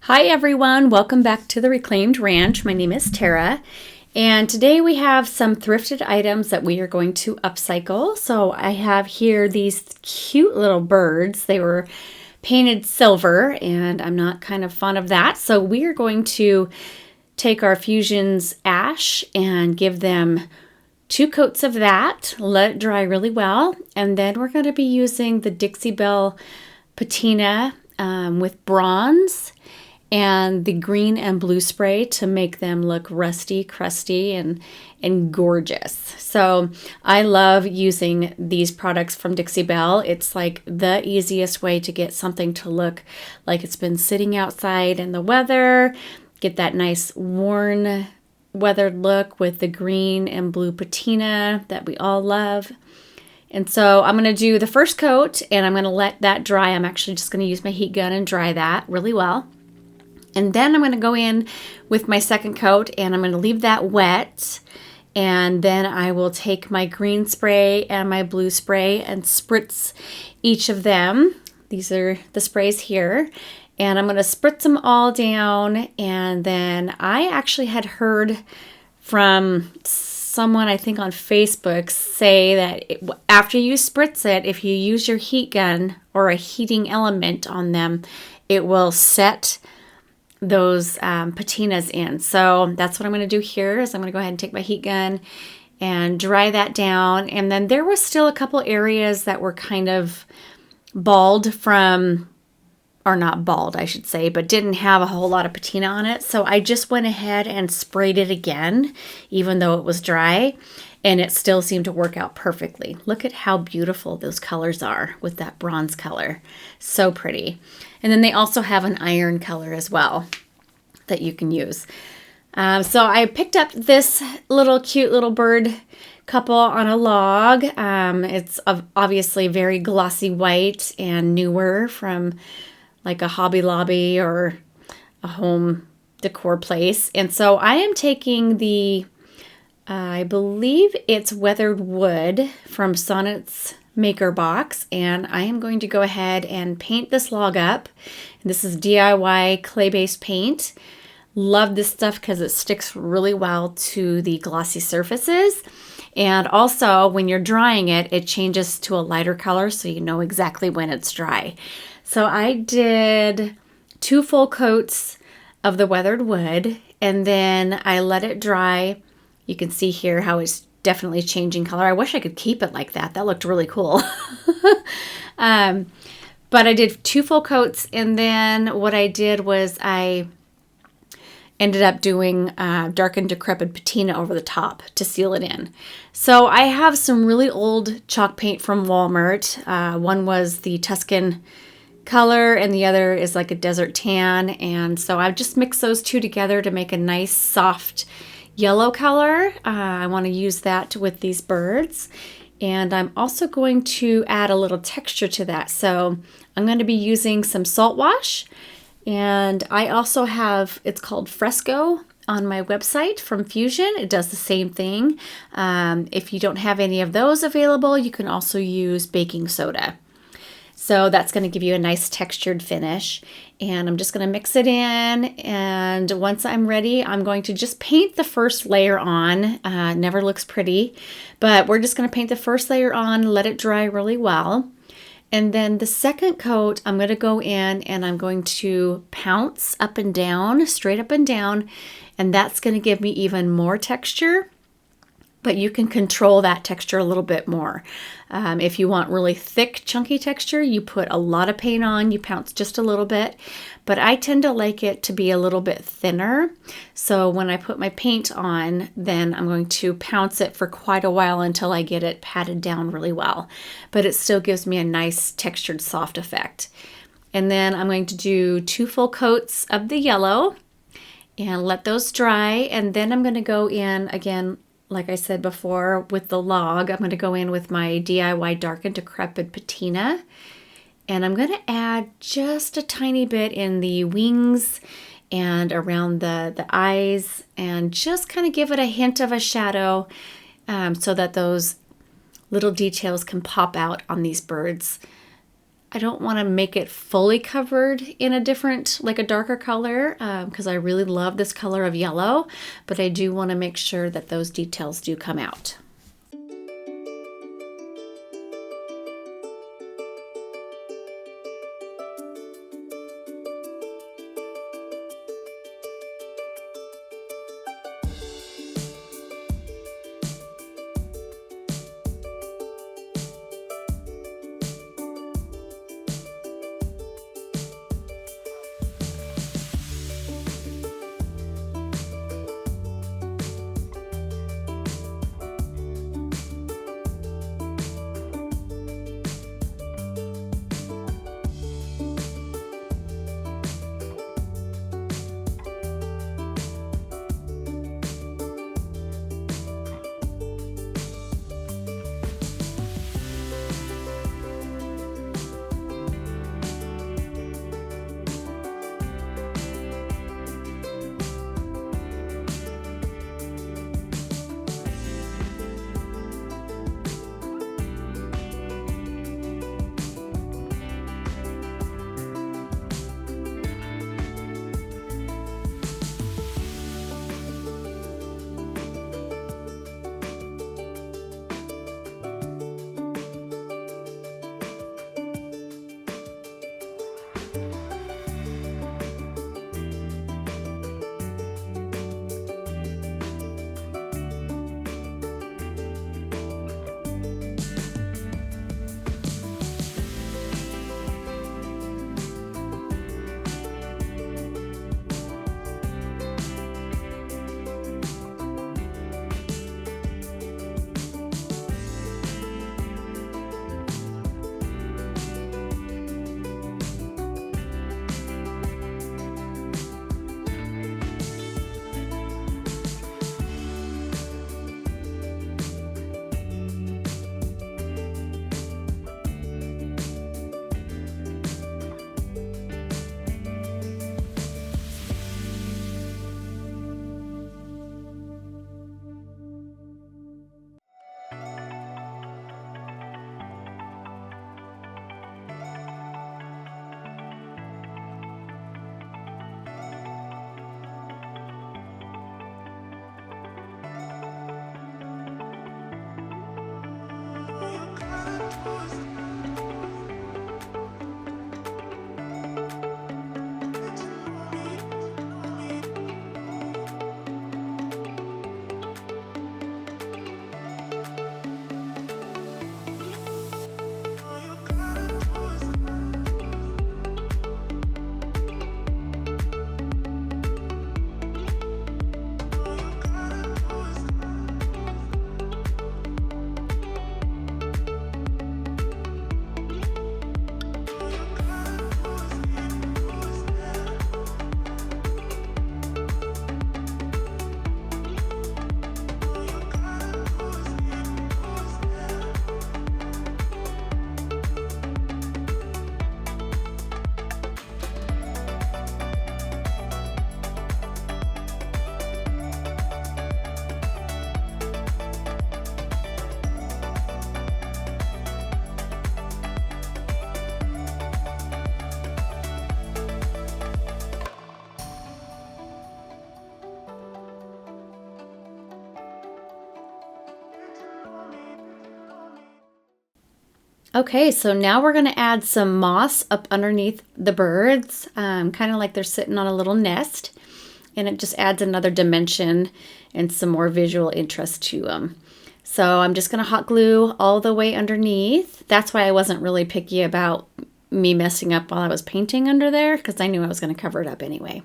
Hi everyone, welcome back to the Reclaimed Ranch. My name is Tara, and today we have some thrifted items that we are going to upcycle. So I have here these cute little birds. They were painted silver, and I'm not kind of fond of that. So we are going to take our Fusions ash and give them 2 coats of that, let it dry really well, and then we're going to be using the Dixie Belle patina with bronze and the green and blue spray to make them look rusty, crusty, and gorgeous. So I love using these products from Dixie Belle. It's like the easiest way to get something to look like it's been sitting outside in the weather, get that nice worn, weathered look with the green and blue patina that we all love. And so I'm going to do the first coat and I'm going to let that dry. I'm actually just going to use my heat gun and dry that really well. And then I'm going to go in with my second coat and I'm going to leave that wet. And then I will take my green spray and my blue spray and spritz each of them. These are the sprays here. And I'm going to spritz them all down. And then I actually had heard from someone, I think on Facebook, say that after you spritz it, if you use your heat gun or a heating element on them, it will set those patinas in. So that's what I'm going to do here is I'm going to go ahead and take my heat gun and dry that down. And then there was still a couple areas that were kind of bald from, or not bald, I should say, but didn't have a whole lot of patina on it. So I just went ahead and sprayed it again, even though it was dry, and it still seemed to work out perfectly. Look at how beautiful those colors are with that bronze color. So pretty. And then they also have an iron color as well that you can use. So I picked up this cute little bird couple on a log. It's obviously very glossy white and newer from like a Hobby Lobby or a home decor place. And so I am taking the, I believe it's weathered wood from Sonnet's Maker Box, and I am going to go ahead and paint this log up. This is DIY clay-based paint. Love this stuff because it sticks really well to the glossy surfaces. And also when you're drying it, it changes to a lighter color so you know exactly when it's dry. So I did 2 full coats of the weathered wood, and then I let it dry. You can see here how it's definitely changing color. I wish I could keep it like that. That looked really cool. But I did 2 full coats, and then what I did was I ended up doing dark and decrepit patina over the top to seal it in. So I have some really old chalk paint from Walmart. One was the Tuscan color and the other is like a desert tan, and so I've just mixed those 2 together to make a nice soft yellow color. I want to use that with these birds, and I'm also going to add a little texture to that. So I'm going to be using some salt wash, and I also have, it's called Fresco on my website from Fusion. It does the same thing. If you don't have any of those available, you can also use baking soda. So that's going to give you a nice textured finish. And I'm just going to mix it in. And once I'm ready, I'm going to just paint the first layer on. Never looks pretty, but we're just going to paint the first layer on, let it dry really well. And then the second coat, I'm going to go in and I'm going to pounce up and down, straight up and down. And that's going to give me even more texture. But you can control that texture a little bit more. If you want really thick, chunky texture, you put a lot of paint on, you pounce just a little bit. But I tend to like it to be a little bit thinner. So when I put my paint on, then I'm going to pounce it for quite a while until I get it patted down really well. But it still gives me a nice textured soft effect. And then I'm going to do 2 full coats of the yellow and let those dry. And then I'm going to go in again, like I said before, with the log. I'm going to go in with my DIY dark and decrepit patina. And I'm going to add just a tiny bit in the wings and around the eyes, and just kind of give it a hint of a shadow so that those little details can pop out on these birds. I don't want to make it fully covered in a different, like a darker color, because I really love this color of yellow, but I do want to make sure that those details do come out. Okay, so now we're going to add some moss up underneath the birds, kind of like they're sitting on a little nest, and it just adds another dimension and some more visual interest to them. So I'm just going to hot glue all the way underneath. That's why I wasn't really picky about me messing up while I was painting under there, because I knew I was going to cover it up anyway.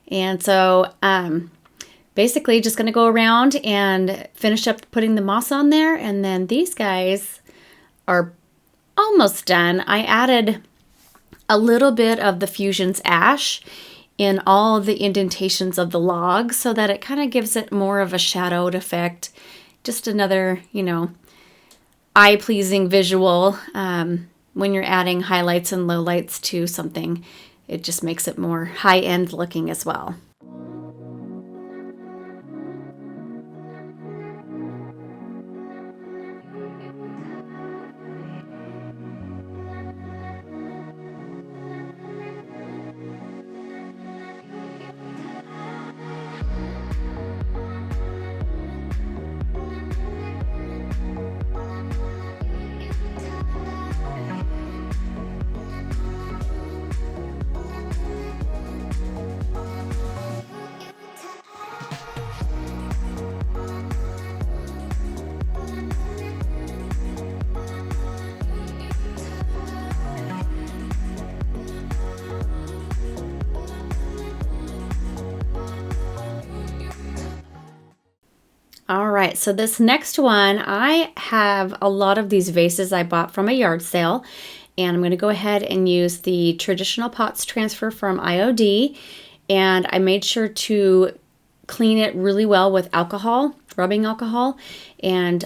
And so basically just going to go around and finish up putting the moss on there, and then these guys are almost done. I added a little bit of the Fusion's ash in all the indentations of the log so that it kind of gives it more of a shadowed effect. Just another, eye-pleasing visual. When you're adding highlights and lowlights to something, it just makes it more high-end looking as well. right, so this next one, I have a lot of these vases I bought from a yard sale, and I'm going to go ahead and use the traditional pots transfer from IOD, and I made sure to clean it really well with alcohol, rubbing alcohol, and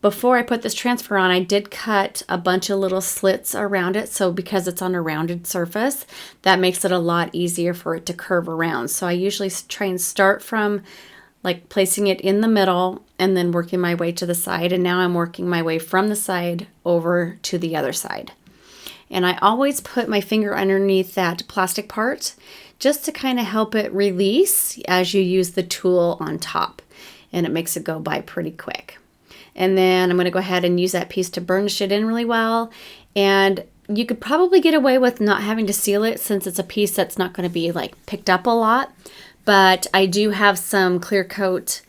before I put this transfer on, I did cut a bunch of little slits around it, so because it's on a rounded surface, that makes it a lot easier for it to curve around. So I usually try and start from like placing it in the middle and then working my way to the side, and now I'm working my way from the side over to the other side. And I always put my finger underneath that plastic part just to kind of help it release as you use the tool on top, and it makes it go by pretty quick. And then I'm going to go ahead and use that piece to burnish it in really well. And you could probably get away with not having to seal it since it's a piece that's not going to be like picked up a lot. But I do have some clear coat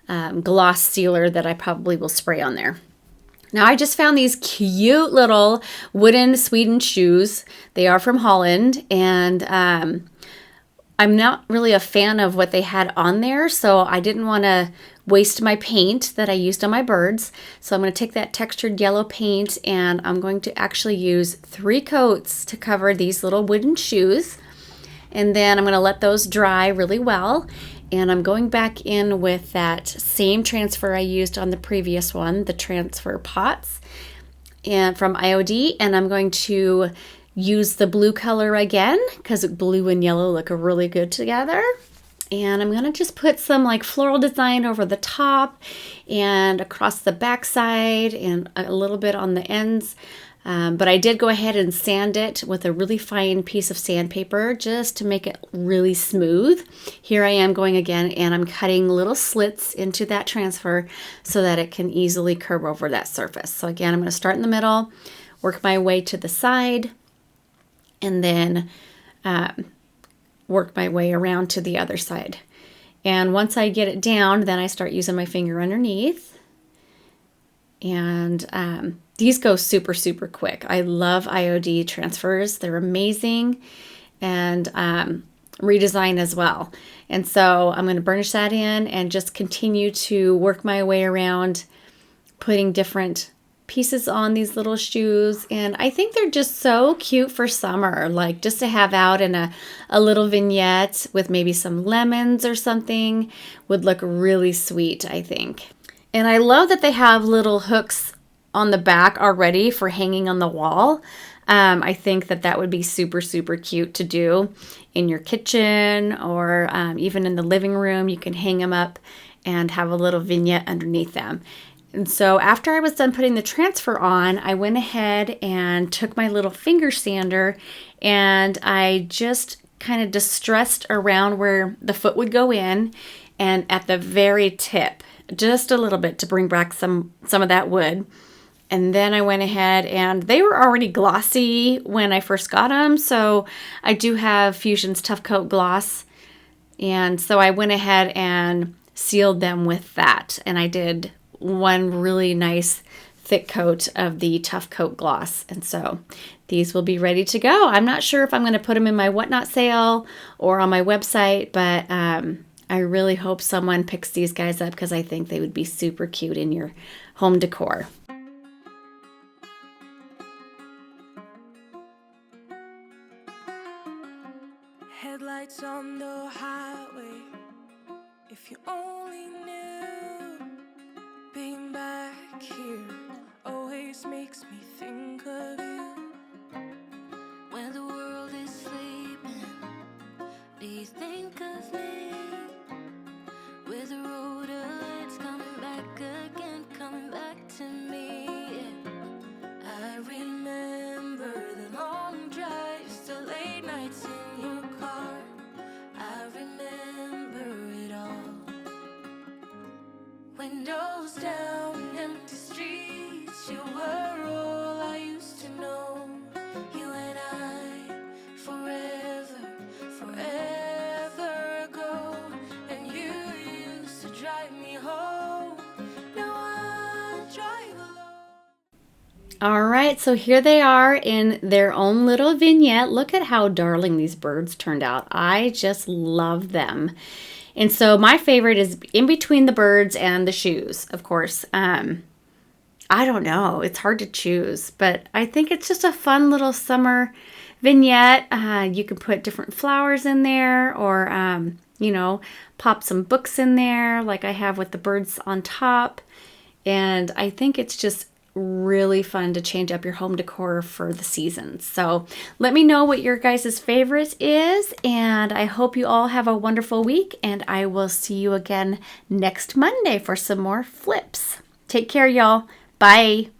gloss sealer that I probably will spray on there. Now I just found these cute little wooden Sweden shoes. They are from Holland, and I'm not really a fan of what they had on there, so I didn't want to waste my paint that I used on my birds. So I'm going to take that textured yellow paint, and I'm going to actually use 3 coats to cover these little wooden shoes. And then I'm going to let those dry really well. And I'm going back in with that same transfer I used on the previous one, the transfer pots, and from IOD, and I'm going to use the blue color again because blue and yellow look really good together. And I'm going to just put some like floral design over the top and across the back side and a little bit on the ends. But I did go ahead and sand it with a really fine piece of sandpaper just to make it really smooth. Here I am going again, and I'm cutting little slits into that transfer so that it can easily curve over that surface. So again, I'm going to start in the middle, work my way to the side, and then work my way around to the other side. And once I get it down, then I start using my finger underneath. And these go super, super quick. I love IOD transfers. They're amazing, and redesign as well. And so I'm going to burnish that in and just continue to work my way around, putting different pieces on these little shoes. And I think they're just so cute for summer, like just to have out in a little vignette with maybe some lemons or something would look really sweet, I think. And I love that they have little hooks on the back already for hanging on the wall. I think that would be super, super cute to do in your kitchen or even in the living room. You can hang them up and have a little vignette underneath them. And so after I was done putting the transfer on, I went ahead and took my little finger sander and I just kind of distressed around where the foot would go in and at the very tip, just a little bit to bring back some of that wood. And then I went ahead, and they were already glossy when I first got them. So I do have Fusion's Tough Coat Gloss. And so I went ahead and sealed them with that. And I did one really nice thick coat of the Tough Coat Gloss. And so these will be ready to go. I'm not sure if I'm going to put them in my Whatnot sale or on my website, but I really hope someone picks these guys up because I think they would be super cute in your home decor. Headlights on the highway, if you only knew. Being back here always makes me think of you. When the world is sleeping, do you think of me? With the road it's coming back again, coming back to me. I remember the long drives, the late nights in your car. I remember it all. Windows down, empty streets, you were all I used to know. You and I, forever, forever ago. And you used to drive me home, now I drive alone. All right, so here they are in their own little vignette. Look at how darling these birds turned out. I just love them. And so my favorite is in between the birds and the shoes, of course. I don't know. It's hard to choose, but I think it's just a fun little summer vignette. You can put different flowers in there or, pop some books in there like I have with the birds on top. And I think it's just really fun to change up your home decor for the seasons. So let me know what your guys' favorite is, and I hope you all have a wonderful week, and I will see you again next Monday for some more flips. Take care, y'all. Bye.